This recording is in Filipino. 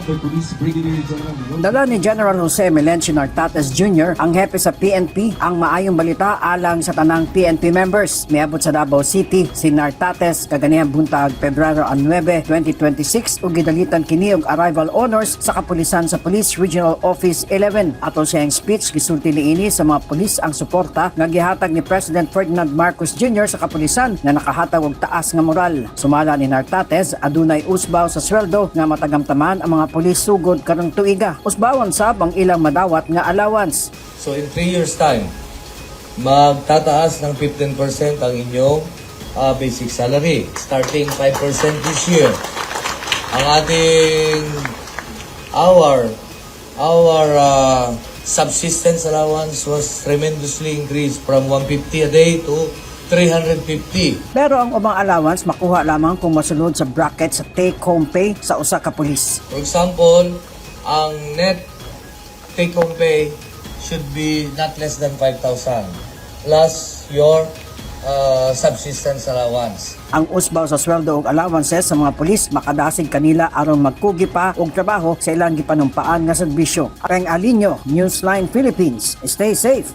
kay Police Brigadier General Dala ni General Jose Melencio Nartates Jr., ang hepe sa PNP, ang maayong balita alang sa tanang PNP members. Miabot sa Davao City si Nartates kaganihang buntag Pebrero 9, 2026 ug gidalitan kini og arrival honors sa kapulisan sa Police Regional Office 11. Aton siyang speech gisulti niini sa mga pulis ang suporta nga gihatag ni President Ferdinand Marcos Jr. sa kapulisan nga nakahatag og taas nga moral. Sumala ni Nartates adunay usbaw sa sweldo nga matagamtaman ang mga pulis sugod karong tuiga. Usbawon sab ang ilang madawat nga allowance. So in 3 years time, magtataas ng 15% ang inyong basic salary. Starting 5% this year. Ang ating our subsistence allowance was tremendously increased from 150 a day to 350. Pero ang ubang allowance makuha lamang kung masulod sa bracket sa take-home pay sa usa ka pulis. For example, ang net take-home pay should be not less than 5,000 plus your subsistence allowance. Ang usbaw sa sweldo ug allowances sa mga pulis makadasig kanila aron magkugi pa og trabaho sa ilang gipanumpaan nga serbisyo. Areng Alinyo, Newsline Philippines. Stay safe.